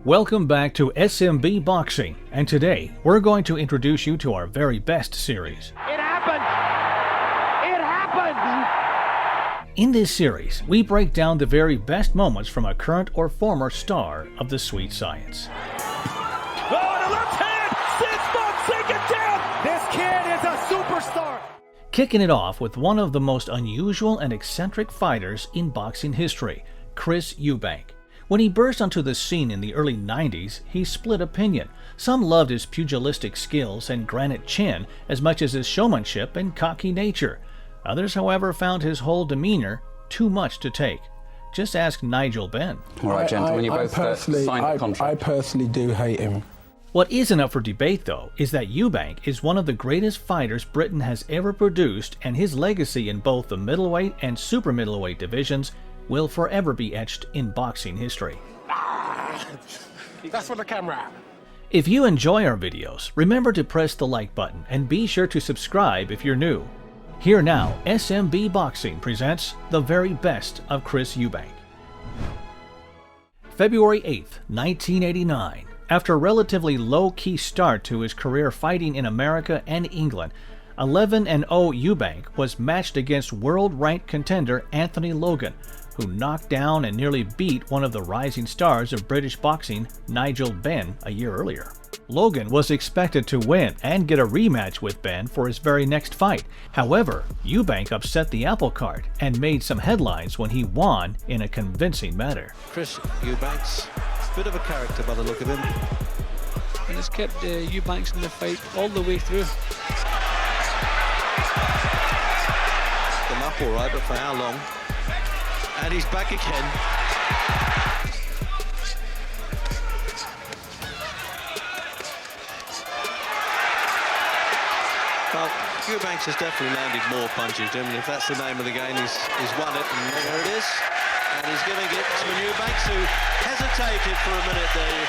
Welcome back to SmB Boxing, and today we're going to introduce you to our very best series. It happened! It happened! In this series, we break down the very best moments from a current or former star of the sweet science. Oh, and a left hand! Sid's boxing it down! This kid is a superstar! Kicking it off with one of the most unusual and eccentric fighters in boxing history, Chris Eubank. When he burst onto the scene in the early 90s, he split opinion. Some loved his pugilistic skills and granite chin as much as his showmanship and cocky nature. Others, however, found his whole demeanor too much to take. Just ask Nigel Benn. All right, gentlemen, you both signed the contract. I personally do hate him. What isn't up for debate, though, is that Eubank is one of the greatest fighters Britain has ever produced, and his legacy in both the middleweight and super middleweight divisions will forever be etched in boxing history. That's for the camera. If you enjoy our videos, remember to press the like button and be sure to subscribe if you're new. Here now, SmB Boxing presents the very best of Chris Eubank. February 8th, 1989. After a relatively low-key start to his career fighting in America and England, 11-0 Eubank was matched against world-ranked contender Anthony Logan, who knocked down and nearly beat one of the rising stars of British boxing, Nigel Benn, a year earlier. Logan was expected to win and get a rematch with Benn for his very next fight. However, Eubank upset the apple cart and made some headlines when he won in a convincing manner. Chris Eubank's a bit of a character by the look of him. And it's kept Eubanks in the fight all the way through. Them up all right, but for how long? And he's back again. Well, Eubanks has definitely landed more punches to him, and if that's the name of the game, he's won it, and there it is. And he's giving it to Eubanks, who hesitated for a minute there,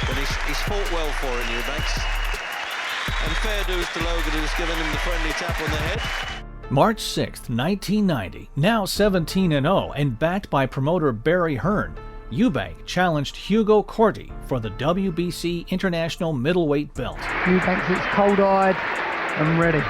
and he's fought well for him, Eubanks. And fair dues to Logan, who's given him the friendly tap on the head. March 6th, 1990, now 17-0 and backed by promoter Barry Hearn, Eubank challenged Hugo Corti for the WBC International Middleweight belt. Eubank looks cold-eyed and ready.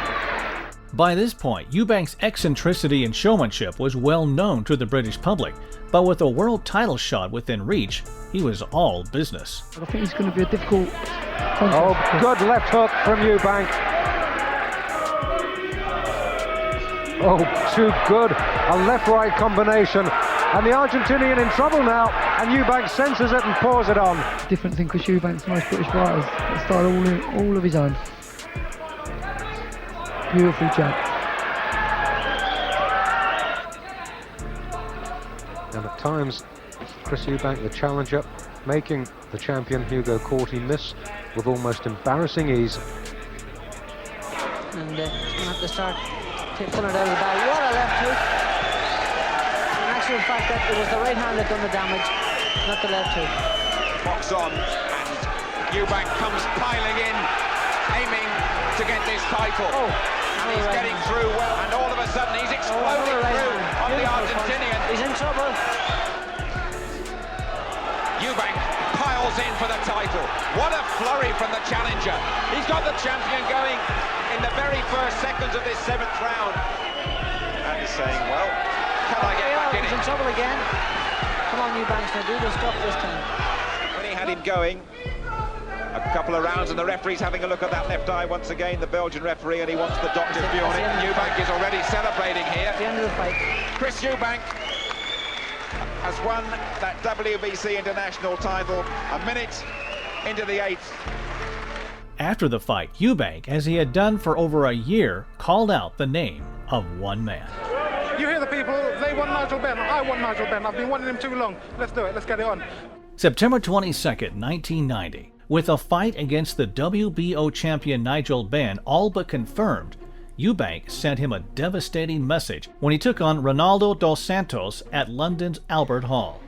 By this point, Eubank's eccentricity and showmanship was well known to the British public, but with a world title shot within reach, he was all business. I think it's going to be a difficult contest. Oh, good left hook from Eubank. Oh, too good. A left-right combination. And the Argentinian in trouble now. And Eubank senses it and pours it on. Different thing because Eubank's most British fighters. It started all of his own. Beautiful jab. And at times, Chris Eubank, the challenger, making the champion Hugo Corti miss with almost embarrassing ease. And he's going to have to start pulling it out of the bag. What a left hook. In actual fact, that it was the right hand that done the damage, not the left hook. Box on, and Eubank comes piling in, aiming to get this title. Oh, and he's getting through well, and all of a sudden he's exploding through on the Argentinian. He's in trouble. Eubank piles in for the title. What a flurry from the challenger. He's got the champion going in the very first seconds of this 7th round. And he's saying, well, can I get back in it? He's in trouble again. Come on, Eubanks, now do the stuff this time. When he had him going, a couple of rounds, and the referee's having a look at that left eye once again, the Belgian referee, and he wants the doctor's view on it. Eubank is already celebrating here. At the end of the fight. Chris Eubank has won that WBC International title a minute into the 8th. After the fight, Eubank, as he had done for over a year, called out the name of one man. You hear the people, they want Nigel Benn. I want Nigel Benn. I've been wanting him too long. Let's do it. Let's get it on. September 22nd, 1990. With a fight against the WBO champion Nigel Benn all but confirmed, Eubank sent him a devastating message when he took on Ronaldo dos Santos at London's Albert Hall.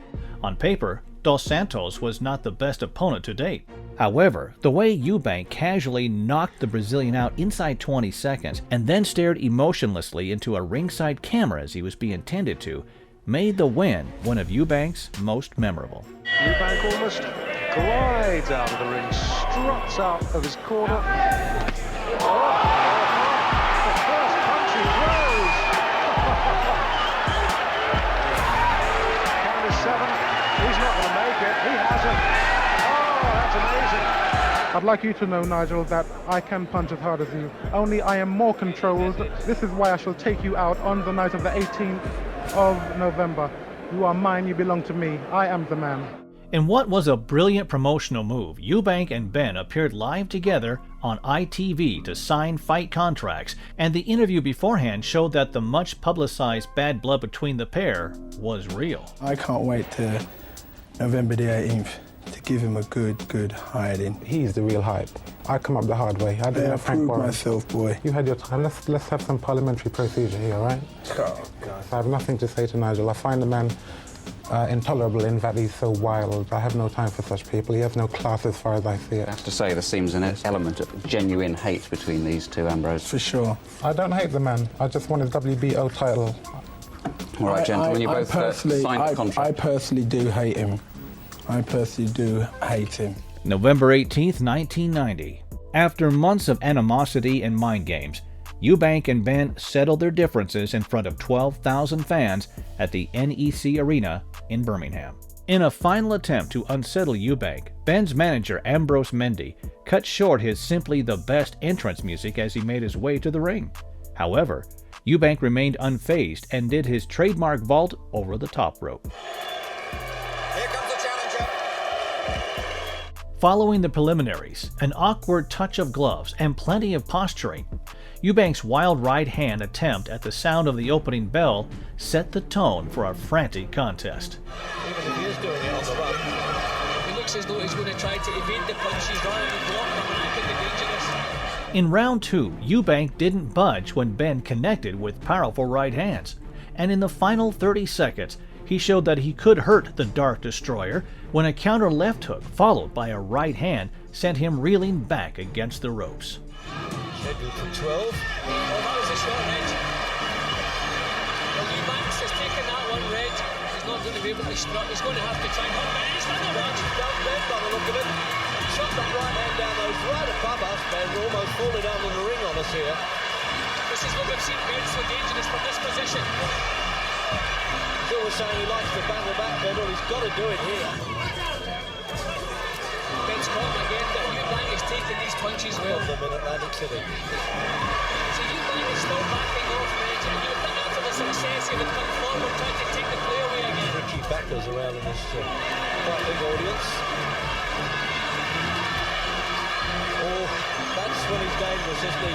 On paper, dos Santos was not the best opponent to date. However, the way Eubank casually knocked the Brazilian out inside 20 seconds and then stared emotionlessly into a ringside camera as he was being tended to made the win one of Eubank's most memorable. Eubank almost glides out of the ring, struts out of his corner. The first punch he throws. Count is 7. He's not going to make it. He hasn't. Oh, that's amazing. I'd like you to know, Nigel, that I can punch as hard as you. Only I am more controlled. This is why I shall take you out on the night of the 18th of November. You are mine, you belong to me. I am the man. In what was a brilliant promotional move, Eubank and Benn appeared live together on ITV to sign fight contracts, and the interview beforehand showed that the much publicized bad blood between the pair was real. I can't wait to November the 18th. To give him a good hiding. He's the real hype. I come up the hard way. I didn't prove myself, boy. You had your time. Let's have some parliamentary procedure here, all right? Oh, God. I have nothing to say to Nigel. I find the man intolerable in that he's so wild. I have no time for such people. He has no class as far as I see it. I have to say, there seems an element of genuine hate between these two, Ambrose. For sure. I don't hate the man. I just want his WBO title. All right, gentlemen, you both signed a contract. I personally do hate him. I personally do hate him. November 18th, 1990. After months of animosity and mind games, Eubank and Benn settled their differences in front of 12,000 fans at the NEC Arena in Birmingham. In a final attempt to unsettle Eubank, Benn's manager Ambrose Mendy cut short his simply the best entrance music as he made his way to the ring. However, Eubank remained unfazed and did his trademark vault over the top rope. Following the preliminaries, an awkward touch of gloves, and plenty of posturing, Eubank's wild right hand attempt at the sound of the opening bell set the tone for a frantic contest. Even if he is doing it on the run, it looks as though he's going to try to evade the punches rather than block them, and that could be dangerous. In round 2, Eubank didn't budge when Benn connected with powerful right hands, and in the final 30 seconds, he showed that he could hurt the Dark Destroyer when a counter left hook followed by a right hand sent him reeling back against the ropes. Scheduled for 12. Oh, that was a short edge. Well, Eubanks has taken that one, Reg. He's not going to be able to strut. He's going to have to try and hurt Benn. He's done the one. Down Ben by the look of it. Shot that right hand down those right above us, Ben. We're almost falling down in the ring on us here. This is what we've seen Ben so dangerous from this position. Phil was saying he likes to bang the back, Ben. Well, he's got to do it here. Ben's caught him again, but Eubank is taking these punches well. Them in Atlantic City. So Eubank is still backing off, Reg, and you've done that to the success he would come forward trying to take the play away again. Ricky backers around in this quite big audience. Oh, that's when he's dangerous, isn't he?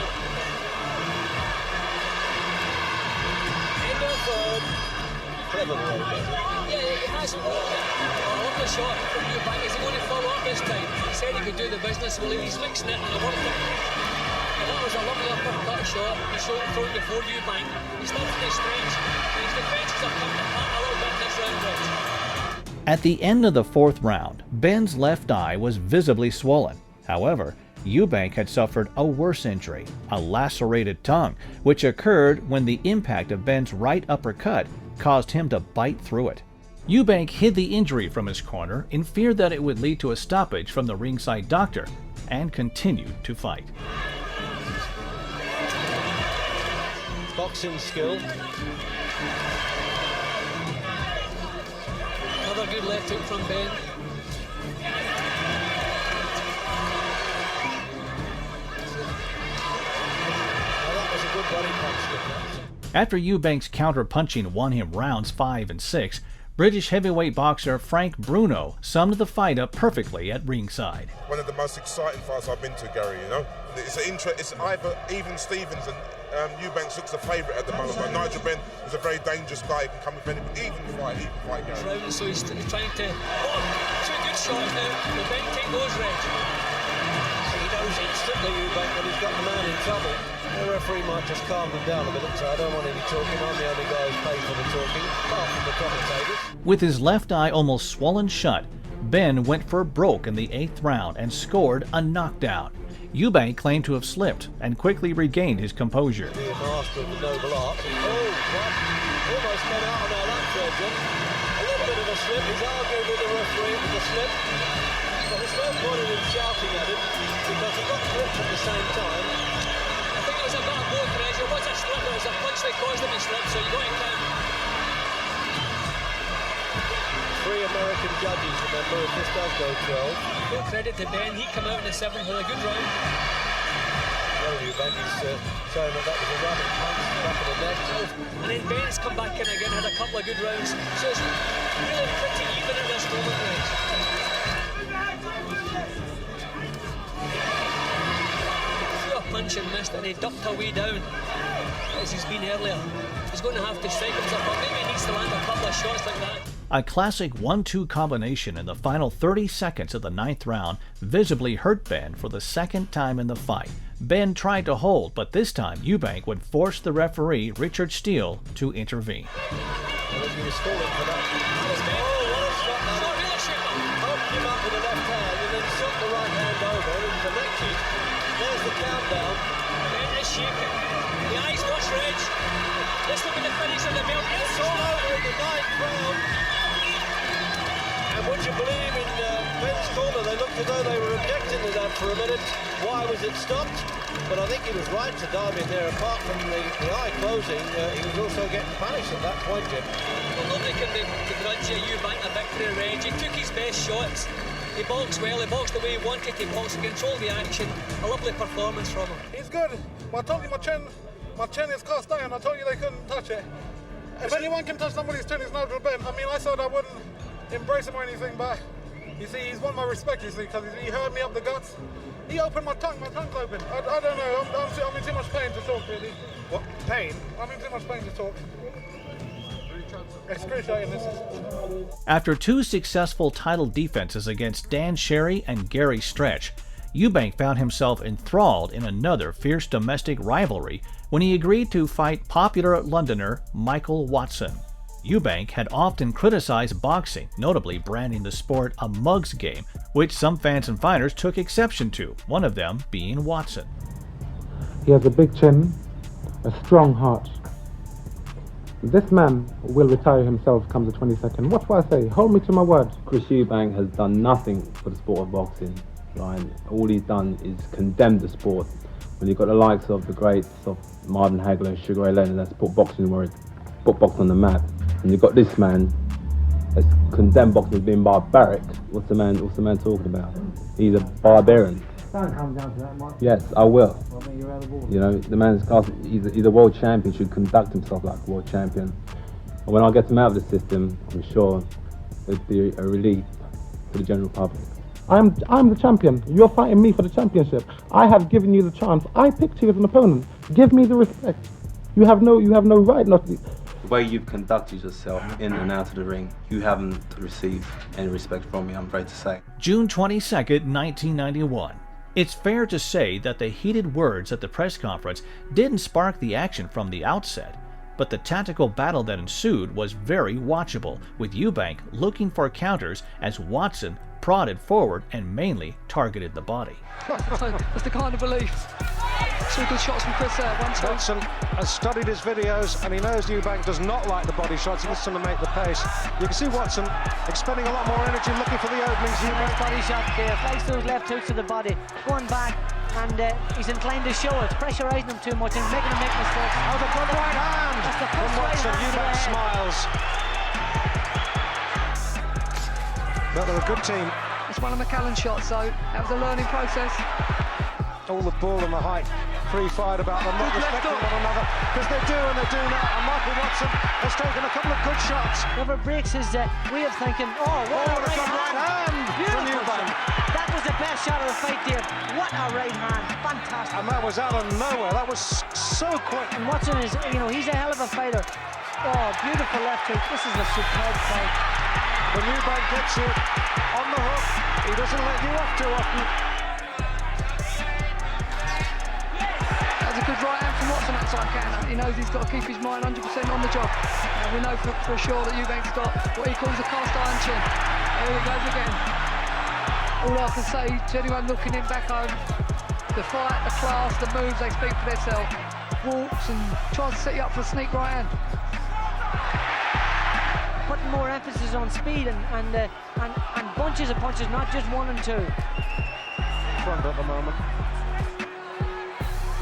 In the third. Clever play, Ben. Yeah, he hasn't worked it. On the shot from Eubank, is he going to follow up this time? He said he could do the business, well he's mixing it and it worked it. And that was a lovely uppercut shot. He showed it thrown before Eubank. He's not really strange. His defences have come apart a little bit this round, Rich. At the end of the 4th round, Benn's left eye was visibly swollen. However, Eubank had suffered a worse injury, a lacerated tongue, which occurred when the impact of Benn's right uppercut caused him to bite through it. Eubank hid the injury from his corner in fear that it would lead to a stoppage from the ringside doctor, and continued to fight. Boxing skill. Another good left hook from Ben. That was a good body punch. After Eubank's counter-punching won him rounds 5 and 6, British heavyweight boxer Frank Bruno summed the fight up perfectly at ringside. One of the most exciting fights I've been to, Gary, you know? It's either even Stevens and Eubanks looks a favourite at the moment, but Nigel Benn is a very dangerous guy. He can come with any even fight, Gary. Round, so he's trying to... Oh, 2 good shots now. The Ben take those, Reg. He knows instantly Eubank when he's got the man in trouble. The referee might just calm them down a minute, so I don't want any talking. I'm the only guy who's paid for the talking, apart from the commentators. With his left eye almost swollen shut, Benn went for broke in the 8th round and scored a knockdown. Eubank claimed to have slipped and quickly regained his composure. The master of the noble art. Oh, what? Almost got out of that, Jim. A little bit of a slip. He's arguing with the referee with the slip. point in him shouting at him because he got clipped at the same time. I think it was a bit of both, Reg. It was a slip, it was a punch that caused him to slip, so you got to count. 3 American judges, remember, if this does go 12. Well, credit to Ben, he came out in the 7th with a good round. Well, Eubank is showing that was a running punch in the back of the neck. And then Ben's come back in again, had a couple of good rounds. So it's really pretty even at this moment, Reg. Threw a punch and missed, and he ducked away down, as he's been earlier. He's going to have to strike himself up. Maybe he needs to land a couple of shots like that. A classic 1-2 combination in the final 30 seconds of the 9th round visibly hurt Ben for the second time in the fight. Ben tried to hold, but this time Eubank would force the referee, Richard Steele, to intervene. There's the countdown. Ben is shaking. The eyes watch, Reg. This will be the finish of the belt. It's all over in the 9th round. And would you believe in Ben's corner, they looked as though they were objecting to that for a minute. Why was it stopped? But I think he was right to dive in there. Apart from the eye closing, he was also getting punished at that point, Jim. Well, nobody can begrudge Eubank a victory, Reg. He took his best shots. He boxed well, he boxed the way he wanted to box, he controlled the action. A lovely performance from him. He's good. I told you my chin is cast iron. I told you they couldn't touch it. If anyone can touch somebody's chin, it's Nigel Benn. I mean, I said I wouldn't embrace him or anything, but you see, he's won my respect, you see, because he heard me up the guts. He opened my tongue's open. I don't know, I'm in too much pain to talk, really. What? Pain? I'm in too much pain to talk. Excruciating, this is. After 2 successful title defenses against Dan Sherry and Gary Stretch, Eubank found himself enthralled in another fierce domestic rivalry when he agreed to fight popular Londoner Michael Watson. Eubank had often criticized boxing, notably branding the sport a mug's game, which some fans and fighters took exception to, one of them being Watson. He has a big chin, a strong heart. This man will retire himself come the 22nd. What do I say? Hold me to my word. Chris Eubank has done nothing for the sport of boxing. Right? All he's done is condemn the sport. When you've got the likes of the greats of Marvin Hagler and Sugar Ray Leonard that's put boxing on the map, and you've got this man that's condemned boxing as being barbaric. What's the man talking about? He's a barbarian. Don't come down to that, Mike. Yes, I will. I mean, you're out of order. You know, the man's he's a world champion, should conduct himself like a world champion. And when I get him out of the system, I'm sure it'll be a relief to the general public. I'm the champion. You're fighting me for the championship. I have given you the chance. I picked you as an opponent. Give me the respect. You have no right not to. The way you've conducted yourself in and out of the ring, you haven't received any respect from me, I'm afraid to say. June 22nd, 1991. It's fair to say that the heated words at the press conference didn't spark the action from the outset, but the tactical battle that ensued was very watchable, with Eubank looking for counters as Watson prodded forward and mainly targeted the body. That's the kind of belief. 2 good shots from Chris there. Watson has studied his videos and he knows Eubank does not like the body shots. He wants to make the pace. You can see Watson expending a lot more energy looking for the openings. Nice body shot there. Flies through his left hook to the body. Going back, and he's inclined to show it. Pressurising him too much and making him make mistakes. Oh, the good right hand from Watson. Eubank smiles. But they're a good team. It's one of McCallan's shots, so that was a learning process. All the ball and the height, free-fired about them, not respecting one another, because they do and they do not. And Michael Watson has taken a couple of good shots. Never breaks his way of thinking. Oh, what a right hand! Beautiful. That was the best shot of the fight there. What a right hand! Fantastic. And that was out of nowhere. That was so quick. And Watson is, he's a hell of a fighter. Oh, beautiful left hook. This is a superb fight. When Eubank gets you on the hook, he doesn't let you off too often. That's a good right hand from Watson outside counter. He knows he's got to keep his mind 100% on the job. And we know for sure that Eubank's got what he calls a cast iron chin. Here he goes again. All I can say to anyone looking in back home, the fight, the class, the moves, they speak for themselves. Walks and tries to set you up for a sneak right hand. Putting more emphasis on speed and and bunches of punches, not just one and two. Front at the moment.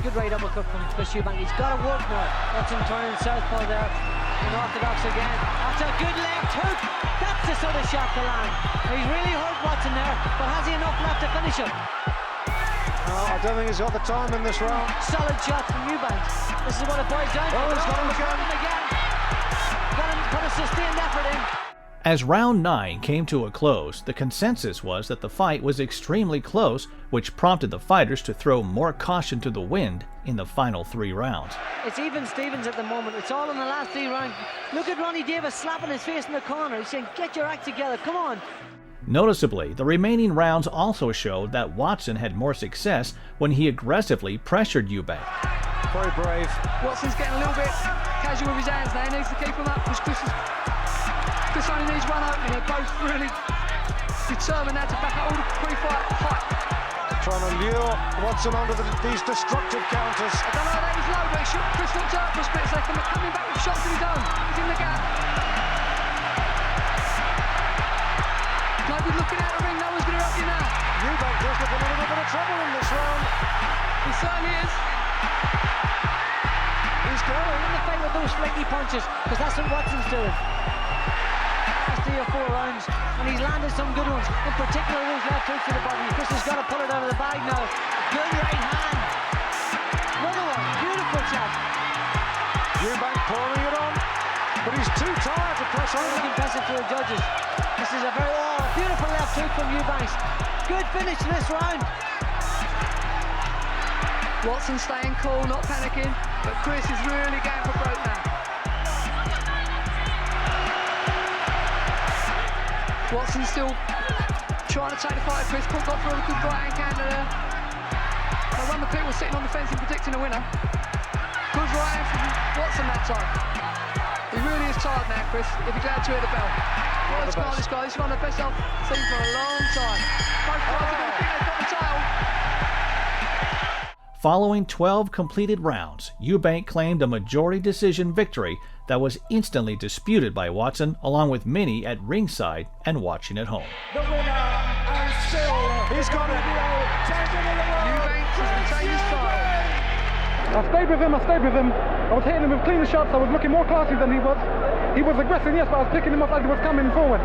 Good right uppercut from Chris Eubank. He's got to work now. Watch him turning southpaw there. Unorthodox again. That's a good left hook. That's the sort of shot to land. He's really hurt Watson there, but has he enough left to finish him? No, I don't think he's got the time in this round. Solid shot from Eubank. This is what it boils down to. Oh, he's got him again. Got him, put a sustained effort in. As round 9 came to a close, the consensus was that the fight was extremely close, which prompted the fighters to throw more caution to the wind in the final 3 rounds. It's even Stevens at the moment. It's all in the last 3 rounds. Look at Ronnie Davis slapping his face in the corner. He's saying, get your act together, come on. Noticeably, the remaining rounds also showed that Watson had more success when he aggressively pressured Eubank. Very brave. Watson's getting a little bit casual with his hands now. He needs to keep them up because Chris only needs one opening. They're both really determined now to back up all the pre-fight fight. Trying to lure Watson onto these destructive counters. I don't know, that was low, but Chris looked up for a split second, but coming back with shots of his own. He's in the gap. No good looking out the ring, no one's going to help you now. Eubank does look in a little bit of trouble in this round. He certainly is. He's going in the fight with those flaky punches, because that's what Watson's doing. Last 3 or 4 rounds, and he's landed some good ones, in particular those left hooks to the body. Chris has got to pull it out of the bag now. Good right hand. Another one, beautiful shot. Eubank pouring it on, but he's too tired to press on. Really impressive to the judges. This is a very beautiful left hook from Eubank. Good finish to this round. Watson staying cool, not panicking, but Chris is really going for broke now. Watson's still trying to take the fight. Chris got through a good right hand counter there. Now one of the people sitting on the fence and predicting a winner. Good right hand from Watson that time. He really is tired now, Chris. He'll be glad to hear the bell. This guy. This is one of the best I've seen for a long time. Both guys are going to think they've got the title. Following 12 completed rounds, Eubank claimed a majority decision victory that was instantly disputed by Watson, along with many at ringside and watching at home. The winner and still he's got it. Eubank has retained his title. I stayed with him. I was hitting him with clean shots. I was looking more classy than he was. He was aggressive, yes, but I was picking him up as he was coming forward.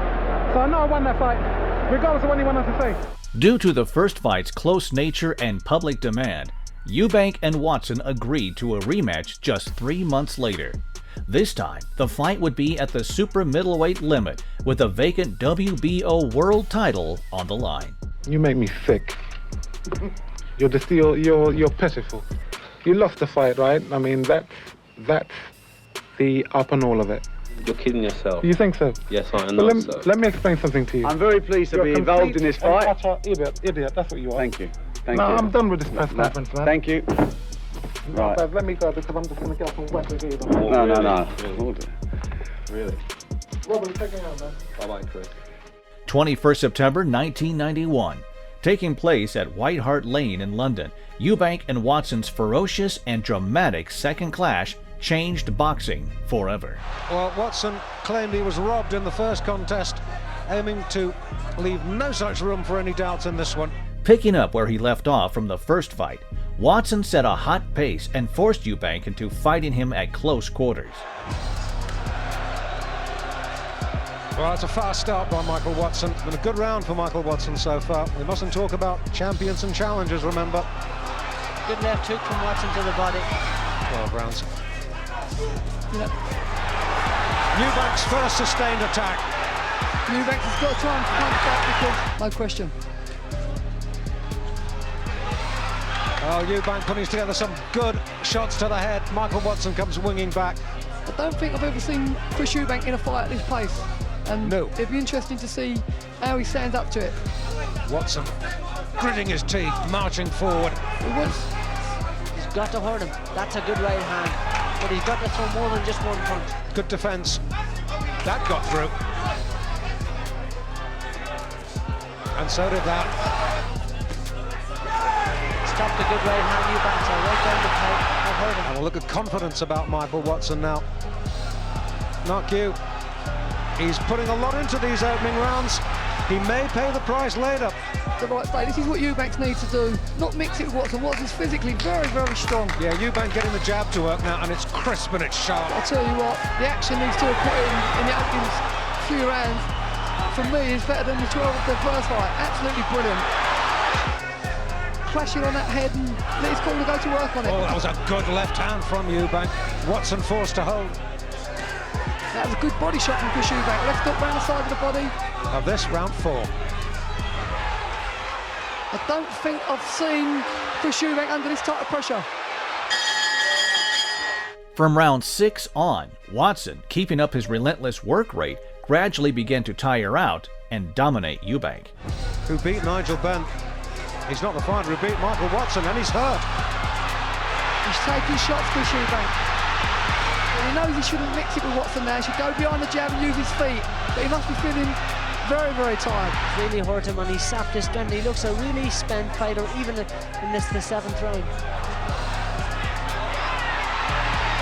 So I know I won that fight, regardless of what anyone has to say. Due to the first fight's close nature and public demand, Eubank and Watson agreed to a rematch just 3 months later. This time, the fight would be at the super middleweight limit with a vacant WBO world title on the line. You make me sick. You're pitiful. You lost the fight, right? I mean, that's the up and all of it. You're kidding yourself. You think so? Yes, I am. Let me explain something to you. I'm very pleased to be involved in this fight. Idiot, that's what you are. Thank you. I'm done with this press conference, man. Thank you. Right. Let me go because I'm just going to get some wet reviews. No. Really? Robin, take me out, man. Bye-bye, Chris. 21st September 1991. Taking place at White Hart Lane in London, Eubank and Watson's ferocious and dramatic second clash changed boxing forever. Well, Watson claimed he was robbed in the first contest, aiming to leave no such room for any doubts in this one. Picking up where he left off from the first fight, Watson set a hot pace and forced Eubank into fighting him at close quarters. Well, it's a fast start by Michael Watson. It's been a good round for Michael Watson so far. We mustn't talk about champions and challengers, remember. Good left hook from Watson to the body. 12 rounds. Eubank's first sustained attack. Eubank has got to try and punch back because, no question. Oh, Eubank putting together some good shots to the head. Michael Watson comes winging back. I don't think I've ever seen Chris Eubank in a fight at this pace. And no. It'd be interesting to see how he stands up to it. Watson gritting his teeth, marching forward. He's got to hurt him. That's a good right hand. But he's got to throw more than just one punch. Good defense. That got through. And so did that. Stopped a good right hand, Eubank, right down the pipe. I've heard him. And a look at confidence about Michael Watson now. Not you. He's putting a lot into these opening rounds. He may pay the price later. The right play. This is what Eubanks needs to do. Not mix it with Watson. Watson's physically very, very strong. Yeah, Eubank getting the jab to work now, and it's crisp and it's sharp. I'll tell you what, the action needs to have put in the opening few rounds, for me, is better than the 12 of the first fight. Absolutely brilliant. Clashing on that head and let his corner go to work on it. Oh, that was a good left hand from Eubank. Watson forced to hold. That was a good body shot from Chris Eubank. Left hook round the side of the body. Of this, round 4. I don't think I've seen Chris Eubank under this type of pressure. From round 6 on, Watson, keeping up his relentless work rate, gradually began to tire out and dominate Eubank. Who beat Nigel Benn? He's not the fighter who beat Michael Watson, and he's hurt. He's taking shots, Chris Eubank. He knows he shouldn't mix it with Watson now. He should go behind the jab and use his feet. But he must be feeling very, very tired. It's really hurt him and he sapped his strength. He looks a really spent fighter, even in the 7th round.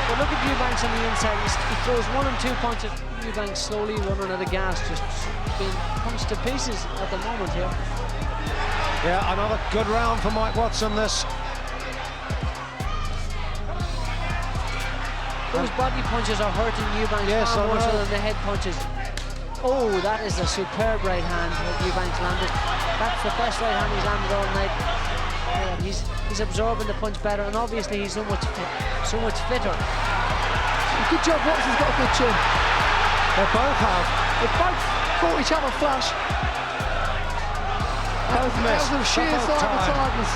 But look at Eubanks on the inside. He throws 1 and 2 punches. Eubanks slowly running out of gas, just being punched to pieces at the moment here. Yeah, another good round for Mike Watson, this. Those body punches are hurting Eubanks far more so than the head punches. Oh, that is a superb right hand that Eubanks landed. That's the best right hand he's landed all night. Yeah, he's absorbing the punch better, and obviously he's so much fitter. Good job, Watson's got a good chin. They both have. They both caught each other flush. Both missed. That was a sheer side-to-sideness.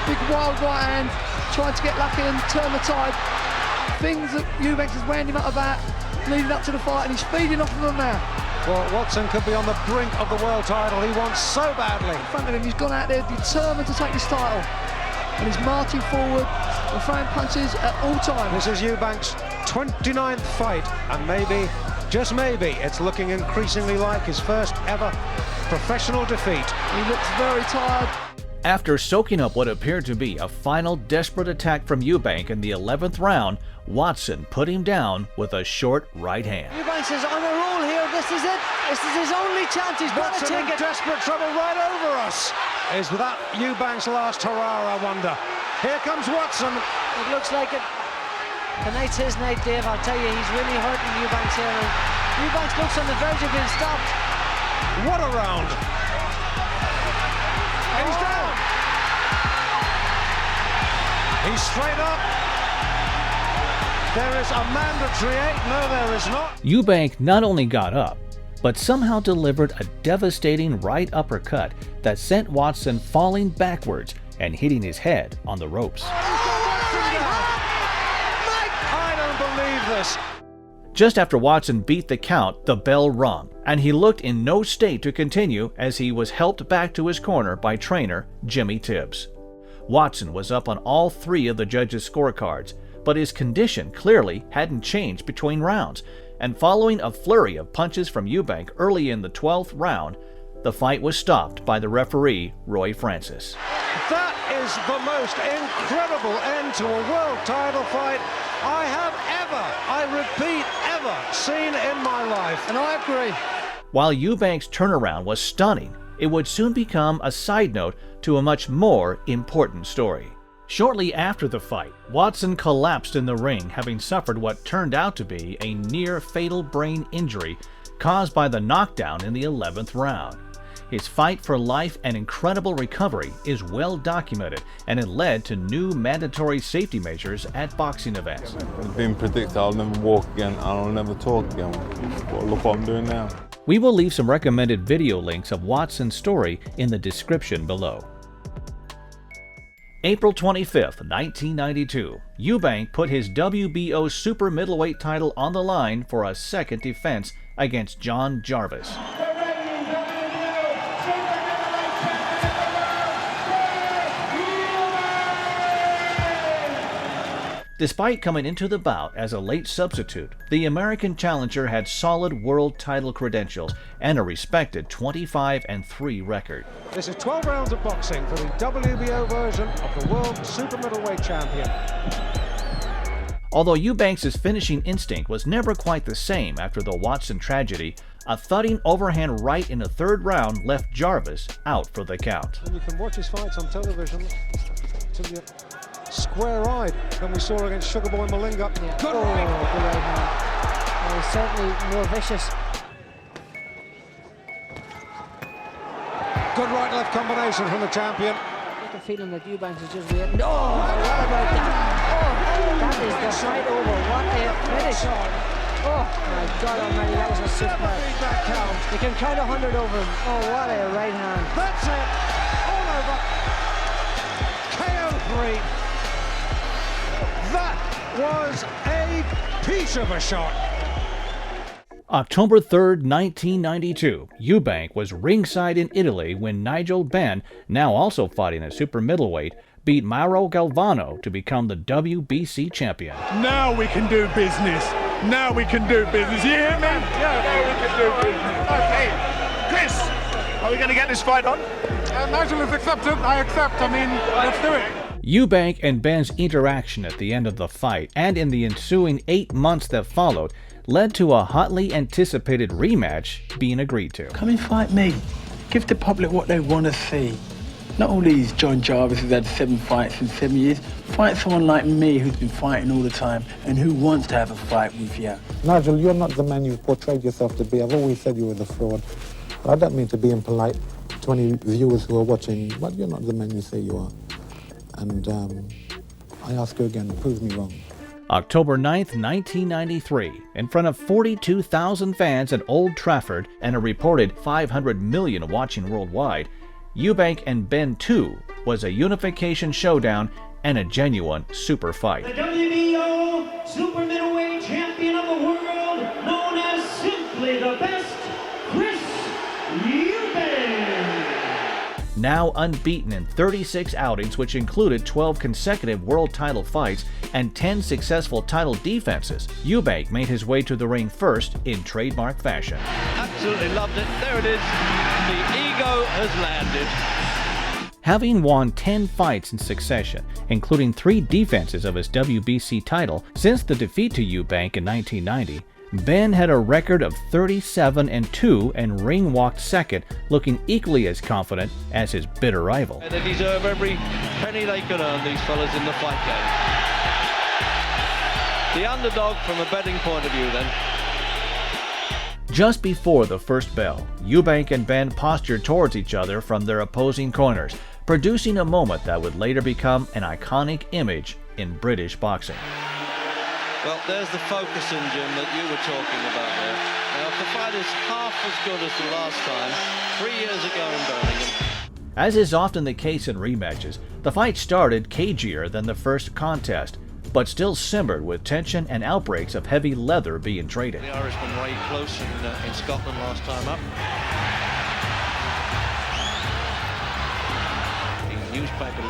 Big wild right hand, trying to get lucky and turn the tide. Things that Eubanks has wound him up about leading up to the fight, and he's feeding off of them now. Well, Watson could be on the brink of the world title. He wants so badly. In front of him, he's gone out there determined to take this title. And he's marching forward and throwing punches at all times. This is Eubank's 29th fight, and maybe, just maybe, it's looking increasingly like his first ever professional defeat. He looks very tired. After soaking up what appeared to be a final desperate attack from Eubank in the 11th round, Watson put him down with a short right hand. Eubanks is on a roll here. This is it. This is his only chance. He's got to take it. Desperate trouble right over us. Is that Eubank's last hurrah, I wonder? Here comes Watson. It looks like it. Tonight's his night, Dave. I'll tell you, he's really hurting Eubanks here. And Eubanks looks on the verge of being stopped. What a round. And he's down. He's straight up. There is a mandatory 8. No, there is not. Eubank not only got up, but somehow delivered a devastating right uppercut that sent Watson falling backwards and hitting his head on the ropes. I don't believe this. Just after Watson beat the count, the bell rung, and he looked in no state to continue as he was helped back to his corner by trainer Jimmy Tibbs. Watson was up on all 3 of the judges' scorecards, but his condition clearly hadn't changed between rounds, and following a flurry of punches from Eubank early in the 12th round, the fight was stopped by the referee, Roy Francis. That is the most incredible end to a world title fight I have ever, I repeat, ever seen in my life. And I agree. While Eubank's turnaround was stunning, it would soon become a side note to a much more important story. Shortly after the fight, Watson collapsed in the ring, having suffered what turned out to be a near-fatal brain injury caused by the knockdown in the 11th round. His fight for life and incredible recovery is well documented, and it led to new mandatory safety measures at boxing events. It's been predicted I'll never walk again and I'll never talk again. Well, look what I'm doing now. We will leave some recommended video links of Watson's story in the description below. April 25th, 1992, Eubank put his WBO super middleweight title on the line for a second defense against John Jarvis. Despite coming into the bout as a late substitute, the American challenger had solid world title credentials and a respected 25-3 record. This is 12 rounds of boxing for the WBO version of the World Super Middleweight Champion. Although Eubanks' finishing instinct was never quite the same after the Watson tragedy, A thudding overhand right in the third round left Jarvis out for the count. And you can watch his fights on television till you're square-eyed than we saw against Sugarboy Malinga. Yeah. Good right hand. He's certainly more vicious. Good right-left combination from the champion. I get the feeling that Eubank is just waiting. Oh, what about that? Oh, that is the fight over. What a finish. Oh, my God almighty, that was a super. You can count 100 over him. Oh, what a right hand. That's it. All over. KO 3. That was a piece of a shot. October 3rd, 1992, Eubank was ringside in Italy when Nigel Benn, now also fighting at super middleweight, beat Mauro Galvano to become the WBC champion. Now we can do business. Now we can do business. You hear me? Yeah, now we can do business. Okay, Chris, are we going to get this fight on? Nigel has accepted. I accept. I mean, let's do it. Eubank and Benn's interaction at the end of the fight and in the ensuing 8 months that followed led to a hotly anticipated rematch being agreed to. Come and fight me. Give the public what they want to see. Not all these John Jarvis who's had 7 fights in 7 years. Fight someone like me who's been fighting all the time and who wants to have a fight with you. Nigel, you're not the man you've portrayed yourself to be. I've always said you were the fraud. I don't mean to be impolite to any viewers who are watching, but you're not the man you say you are. And I ask you again, prove me wrong. October 9th, 1993, in front of 42,000 fans at Old Trafford and a reported 500 million watching worldwide, Eubank and Benn 2 was a unification showdown and a genuine super fight. The WBO super middleweight champion of the world, known as simply the best, Chris Eubank. Now unbeaten in 36 outings, which included 12 consecutive world title fights and 10 successful title defenses, Eubank made his way to the ring first in trademark fashion. Absolutely loved it. There it is. The ego has landed. Having won 10 fights in succession, including 3 defenses of his WBC title since the defeat to Eubank in 1990, Benn had a record of 37-2 and ring walked second, looking equally as confident as his bitter rival. They deserve every penny they can earn, these fellas, in the fight game. The underdog from a betting point of view then. Just before the first bell, Eubank and Benn postured towards each other from their opposing corners, producing a moment that would later become an iconic image in British boxing. Well, there's the focusing, Jim, that you were talking about there. Now, if the fight is half as good as the last time, 3 years ago in Birmingham. As is often the case in rematches, the fight started cagier than the first contest, but still simmered with tension and outbreaks of heavy leather being traded. The Irishman Ray Close in Scotland last time up. Newspaper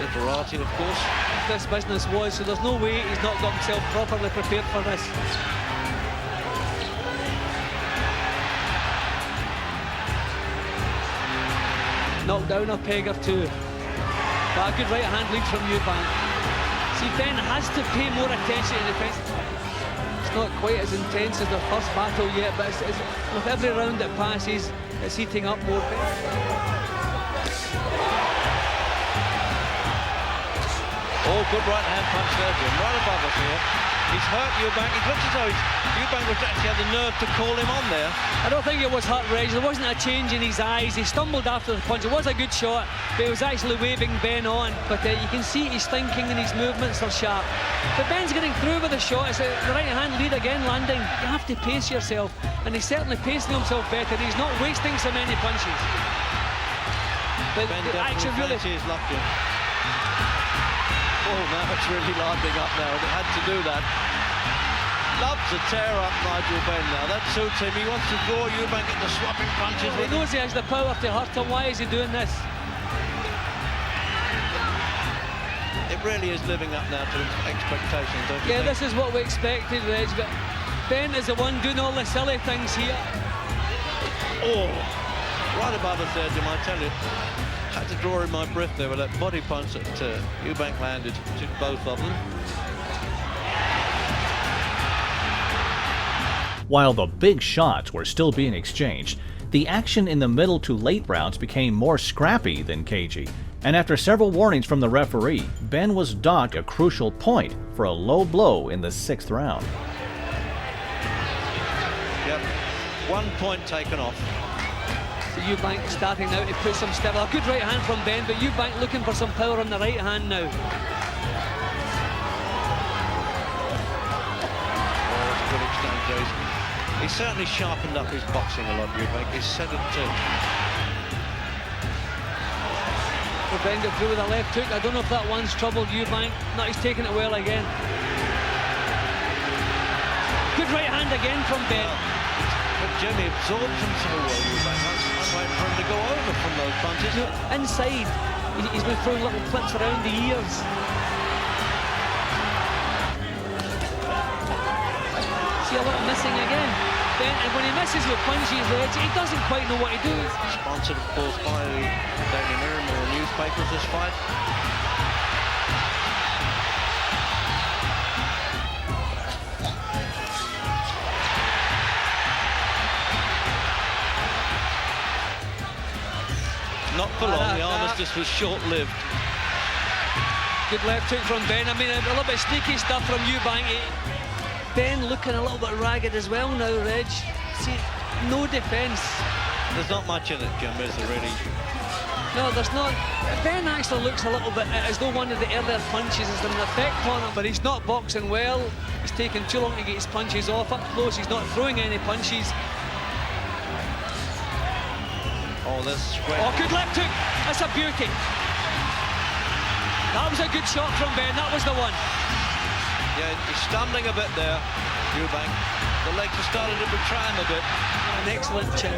literati, of course. This business was, so there's no way he's not got himself properly prepared for this. Knocked down a peg or two, but a good right hand lead from Eubank. See, Benn has to pay more attention to defence. It's not quite as intense as the first battle yet, but it's, with every round that passes, it's heating up more. Oh, good right hand punch there, Jim, right above us here. He's hurt Eubank. It looks as though Eubank would actually have the nerve to call him on there. I don't think it was hurt, Reg. There wasn't a change in his eyes. He stumbled after the punch. It was a good shot, but he was actually waving Benn on. But you can see he's thinking and his movements are sharp. But Benn's getting through with the shot. It's the right hand lead again landing. You have to pace yourself, and he's certainly pacing himself better. He's not wasting so many punches. But Benn the action really is lucky. Oh, now it's really lining up now, and it had to do that. Loves to tear up Nigel Benn now. That suits him. He wants to draw Eubank into swapping punches. He knows he has the power to hurt him. Why is he doing this? It really is living up now to expectations, don't you think? This is what we expected, Reg, but Benn is the one doing all the silly things here. Oh, right above us there, Jim, I tell you. Had to draw in my breath there with that body punch that Eubank landed to both of them. While the big shots were still being exchanged, the action in the middle to late rounds became more scrappy than cagey, and after several warnings from the referee, Benn was docked a crucial point for a low blow in the 6th round. Yep, 1 point taken off. So Eubank starting now to put some step. A good right hand from Benn, but Eubank looking for some power on the right hand now. Good exchange, Jason. He's certainly sharpened up his boxing a lot, Eubank. He's said it too. Well, Benn got through with a left hook. I don't know if that one's troubled Eubank. No, he's taking it well again. Good right hand again from Benn. But Jimmy absorbed him so well, Eubank. I'm waiting for him to go over from those punches. Inside, he's been throwing little clips around the ears. See a lot missing again. Benn, and when he misses with punches, he doesn't quite know what to do. Sponsored, of course, by the Daily Mirror and the newspapers, this fight. Not for long, the armistice was short-lived. Good left hook from Benn. I mean, a little bit sneaky stuff from Eubank. Benn looking a little bit ragged as well now, Reg. See, no defence. There's not much in it, Jim, is there really? No, there's not. Benn actually looks a little bit as though one of the earlier punches has an effect on him, but he's not boxing well. He's taking too long to get his punches off up close. He's not throwing any punches. Oh, this great. Oh, good left hook. That's a beauty. That was a good shot from Benn. That was the one. Yeah, he's stumbling a bit there, Eubank. The legs are starting to betray him a bit. An excellent chin.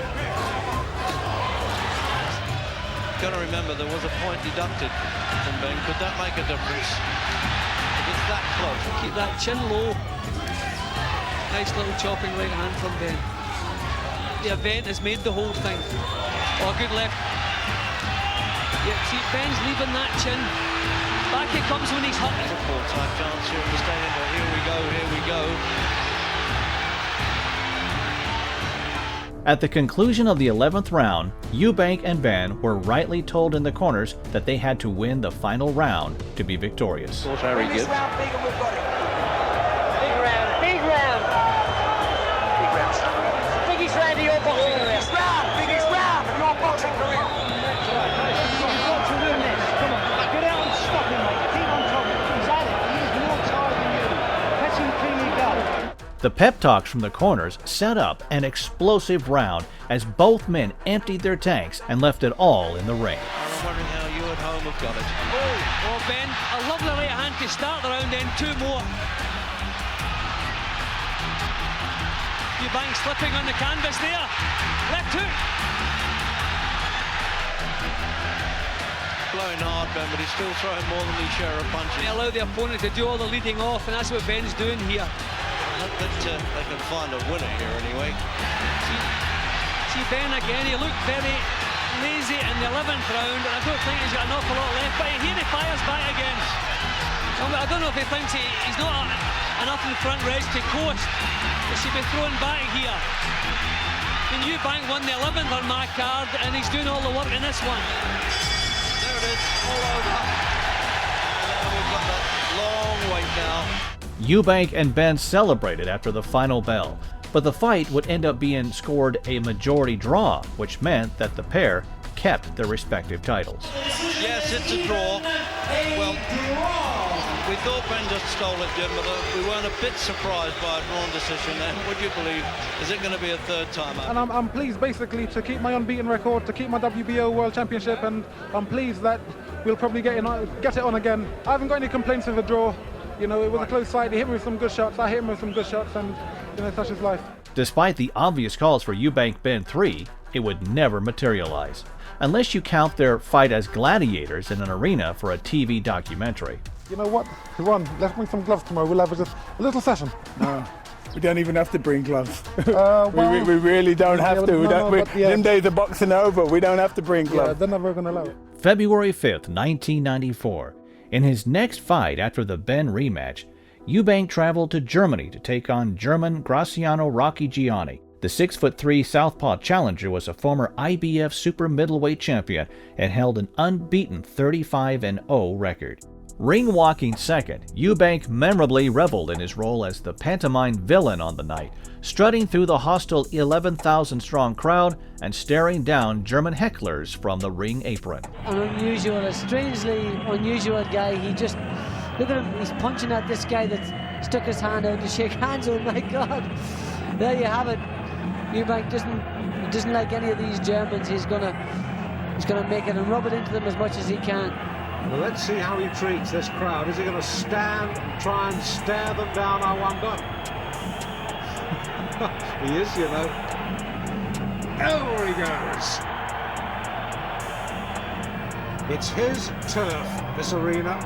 Got to remember, there was a point deducted from Benn. Could that make a difference? If it's that close. Keep that chin low. Nice little chopping right hand from Benn. The event has made the whole thing. Oh, good left. Yep, see, Benn's leaving that chin. Back it comes when he's hot. There's a full-time chance here in the stadium, but here we go, here we go. At the conclusion of the 11th round, Eubank and Benn were rightly told in the corners that they had to win the final round to be victorious. Of course, Harry Gibbs. Big round, big round. Big round. Biggest round of your boxing career. Biggest round of your boxing career. You've got to win this. Come on. Get out and stop him, mate. Keep on top. He's at it. He's more tired than you. Let him cleanly go. The pep talks from the corners set up an explosive round as both men emptied their tanks and left it all in the ring. I'm wondering how you at home have got it. Oh, Benn, a lovely right hand to start the round, then two more. Eubank slipping on the canvas there. Left hook. Blowing hard, Benn, but he's still throwing more than his share of punches. They allow the opponent to do all the leading off, and that's what Benn's doing here. Not that they can find a winner here anyway. See Benn again, he looked very lazy in the 11th round, and I don't think he's got an awful lot left, but here he fires back again. I don't know if he thinks he's not enough in front race to coast. He should be thrown back here. And Eubank won the 11th on my card, and he's doing all the work in this one. There it is, all over. And we've got that long wait now. Eubank and Benn celebrated after the final bell, but the fight would end up being scored a majority draw, which meant that the pair kept their respective titles. Yes, it's a draw. Well, we thought Ben just stole it, Jim, but we weren't a bit surprised by a drawn decision. And would you believe, is it going to be a third time out? And I'm pleased basically to keep my unbeaten record, to keep my WBO World Championship, and I'm pleased that we'll probably get it on again. I haven't got any complaints with the draw. You know, it was a close fight. He hit me with some good shots. I hit him with some good shots, and you know, such is life. Despite the obvious calls for Eubank Benn 3, it would never materialize, unless you count their fight as gladiators in an arena for a TV documentary. You know what, Ron, let's bring some gloves tomorrow. We'll have just a little session. No, we don't even have to bring gloves. Well, we really don't have to. Them days of boxing are over. We don't have to bring gloves. Yeah, they're never going to allow it. February 5th, 1994. In his next fight after the Benn rematch, Eubank traveled to Germany to take on German Graziano Rocchigiani. The 6'3" southpaw challenger was a former IBF super middleweight champion and held an unbeaten 35-0 record. Ring walking second, Eubank memorably reveled in his role as the pantomime villain on the night, strutting through the hostile 11,000-strong crowd and staring down German hecklers from the ring apron. An unusual, a strangely unusual guy. He just, look at him, he's punching at this guy that stuck his hand out to shake hands with. My God, there you have it. Eubank doesn't like any of these Germans. He's gonna make it and rub it into them as much as he can. Well, let's see how he treats this crowd. Is he going to stand and try and stare them down, I wonder? He is, you know. Over he goes. It's his turf, this arena.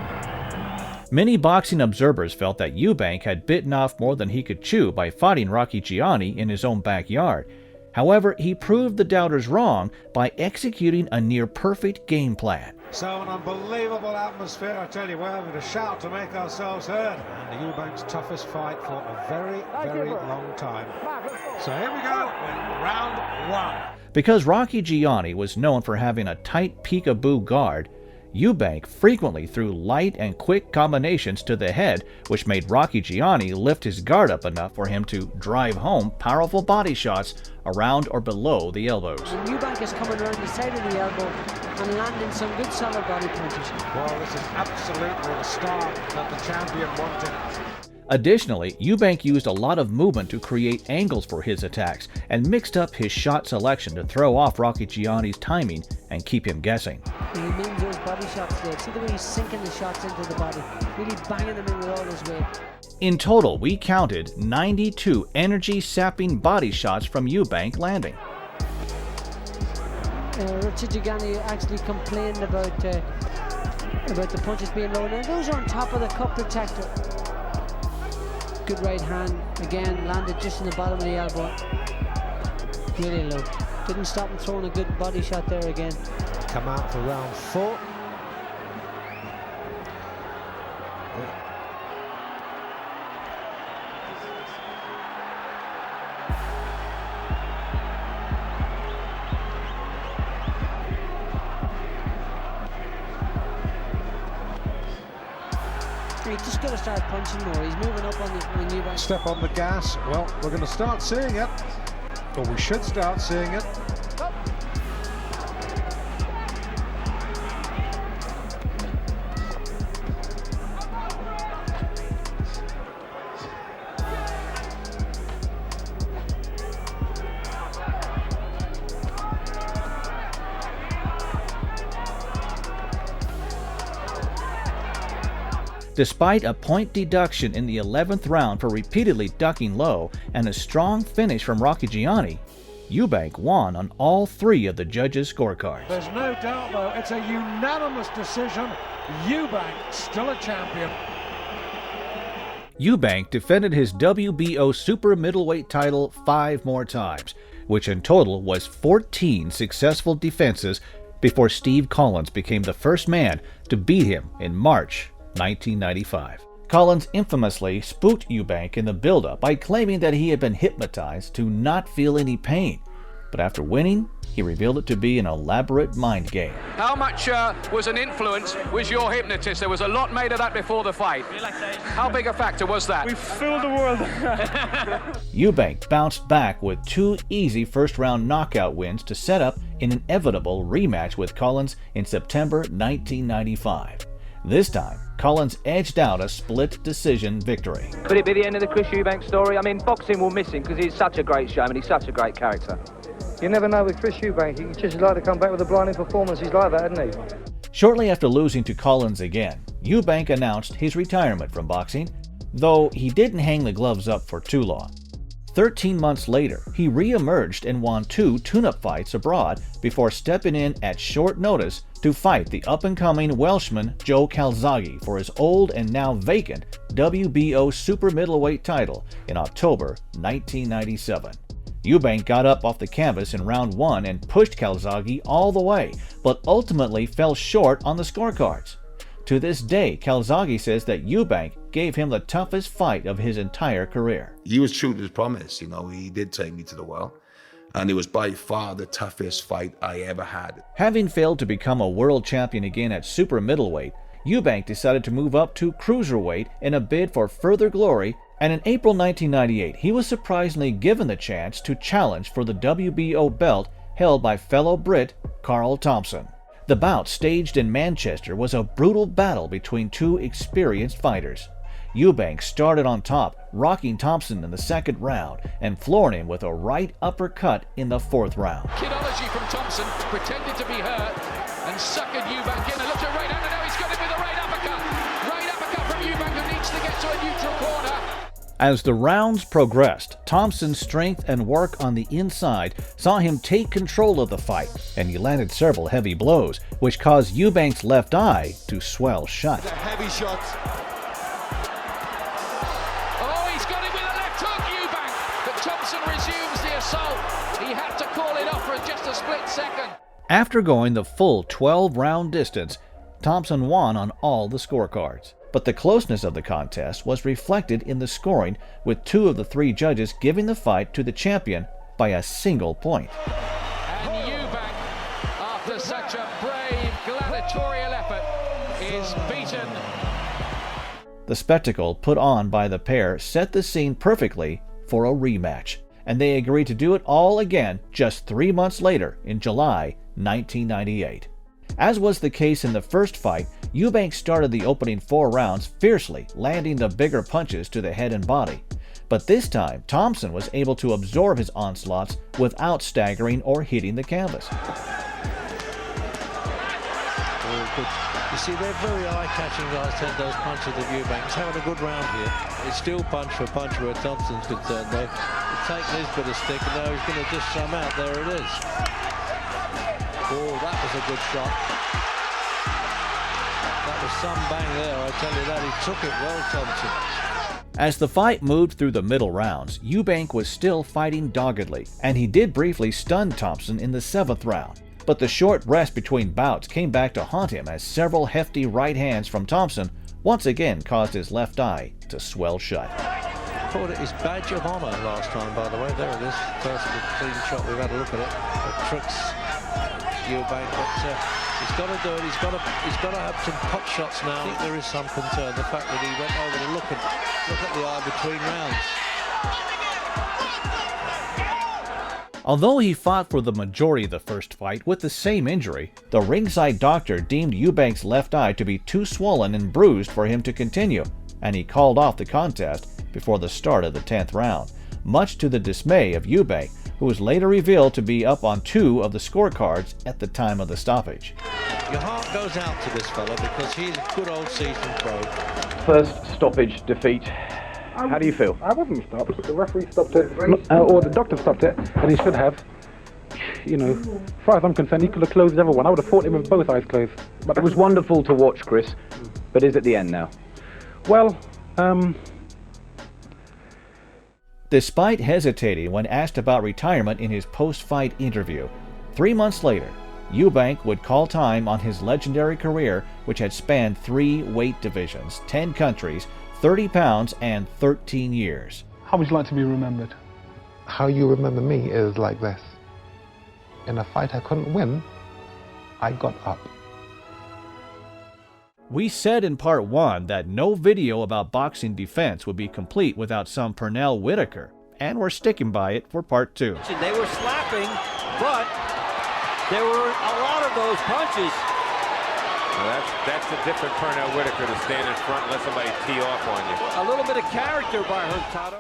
Many boxing observers felt that Eubank had bitten off more than he could chew by fighting Rocchigiani in his own backyard. However, he proved the doubters wrong by executing a near-perfect game plan. So an unbelievable atmosphere, I tell you. We're having to shout to make ourselves heard. And Eubank's toughest fight for a very, very long time. So here we go, round one. Because Rocchigiani was known for having a tight peekaboo guard, Eubank frequently threw light and quick combinations to the head, which made Rocchigiani lift his guard up enough for him to drive home powerful body shots around or below the elbows. And Eubank is coming around the side of the elbow and landing some good solid body punches. Well, this is absolutely the start that the champion wanted. Additionally, Eubank used a lot of movement to create angles for his attacks and mixed up his shot selection to throw off Rocchigiani's timing and keep him guessing. He means those body shots there. See the way he's sinking the shots into the body, really banging them in with all his weight. In total, we counted 92 energy-sapping body shots from Eubank landing. Rocchigiani actually complained about the punches being low. Now those are on top of the cup protector. Good right hand, again, landed just in the bottom of the elbow. Really low. Didn't stop him throwing a good body shot there again. Come out for round four. He's just got to start punching more. He's moving up on the Eubank. Step on the gas. Well, we're going to start seeing it. Or we should start seeing it. Despite a point deduction in the 11th round for repeatedly ducking low and a strong finish from Rocchigiani, Eubank won on all three of the judges' scorecards. There's no doubt, though, it's a unanimous decision. Eubank still a champion. Eubank defended his WBO super middleweight title 5 more times, which in total was 14 successful defenses before Steve Collins became the first man to beat him in March 1995. Collins infamously spooked Eubank in the build-up by claiming that he had been hypnotized to not feel any pain. But after winning, he revealed it to be an elaborate mind game. How much was an influence was your hypnotist? There was a lot made of that before the fight. How big a factor was that? We filled the world. Eubank bounced back with 2 easy first-round knockout wins to set up an inevitable rematch with Collins in September 1995. This time, Collins edged out a split decision victory. Could it be the end of the Chris Eubank story? I mean, boxing will miss him because he's such a great showman, he's such a great character. You never know with Chris Eubank, he'd just like to come back with a blinding performance. He's like that, isn't he? Shortly after losing to Collins again, Eubank announced his retirement from boxing, though he didn't hang the gloves up for too long. 13 months later, he re-emerged and won 2 tune-up fights abroad before stepping in at short notice to fight the up-and-coming Welshman Joe Calzaghe for his old and now vacant WBO super middleweight title in October 1997. Eubank got up off the canvas in round 1 and pushed Calzaghe all the way, but ultimately fell short on the scorecards. To this day, Calzaghe says that Eubank gave him the toughest fight of his entire career. He was true to his promise, you know, he did take me to the well. And it was by far the toughest fight I ever had. Having failed to become a world champion again at super middleweight, Eubank decided to move up to cruiserweight in a bid for further glory, and in April 1998 he was surprisingly given the chance to challenge for the WBO belt held by fellow Brit Carl Thompson. The bout, staged in Manchester, was a brutal battle between two experienced fighters. Eubank started on top, rocking Thompson in the second round and flooring him with a right uppercut in the fourth round. Kidology from Thompson, pretended to be hurt, and suckered Eubank in and looked at right hand, and now he's got him with a right uppercut. Right uppercut from Eubank, who needs to get to a neutral corner. As the rounds progressed, Thompson's strength and work on the inside saw him take control of the fight, and he landed several heavy blows, which caused Eubank's left eye to swell shut. The heavy shots. Thompson resumes the assault. He had to call it off for just a split second. After going the full 12-round distance, Thompson won on all the scorecards. But the closeness of the contest was reflected in the scoring, with 2 of the 3 judges giving the fight to the champion by a single point. And Eubank, after such a brave gladiatorial effort, is beaten. The spectacle put on by the pair set the scene perfectly for a rematch, and they agreed to do it all again just 3 months later in July 1998. As was the case in the first fight, Eubank started the opening 4 rounds fiercely, landing the bigger punches to the head and body. But this time, Thompson was able to absorb his onslaughts without staggering or hitting the canvas. You see, they're very eye-catching guys, those punches of Eubank. He's having a good round here. It's still punch for punch where Thompson's concerned, though. He's taken his bit of stick, and now he's going to dish some out. There it is. Oh, that was a good shot. That was some bang there, I tell you that. He took it well, Thompson. As the fight moved through the middle rounds, Eubank was still fighting doggedly, and he did briefly stun Thompson in the 7th round. But the short rest between bouts came back to haunt him as several hefty right hands from Thompson once again caused his left eye to swell shut. Called it his badge of honor last time, by the way. There it is. First clean shot. We've had a look at it. It tricks Eubank, but he's got to do it. He's got to have some pot shots now. I think there is some concern. The fact that he went over to look at the eye between rounds. Although he fought for the majority of the first fight with the same injury, the ringside doctor deemed Eubank's left eye to be too swollen and bruised for him to continue, and he called off the contest before the start of the 10th round, much to the dismay of Eubank, who was later revealed to be up on 2 of the scorecards at the time of the stoppage. Your heart goes out to this fella because he's a good old seasoned pro. First stoppage defeat. How do you feel? I wasn't stopped. The referee stopped it, or the doctor stopped it, and he should have. You know, as far as I'm concerned, he could have closed everyone. I would have fought him with both eyes closed. But it was wonderful to watch, Chris. But is it the end now? Well, Despite hesitating when asked about retirement in his post-fight interview, 3 months later, Eubank would call time on his legendary career, which had spanned 3 weight divisions, 10 countries, 30 pounds, and 13 years. How would you like to be remembered? How you remember me is like this. In a fight I couldn't win, I got up. We said in part 1 that no video about boxing defense would be complete without some Pernell Whitaker, and we're sticking by it for part 2. They were slapping, but there were a lot of those punches. Well, that's a different Pernell Whitaker to stand in front and let somebody tee off on you. A little bit of character by Hurtado.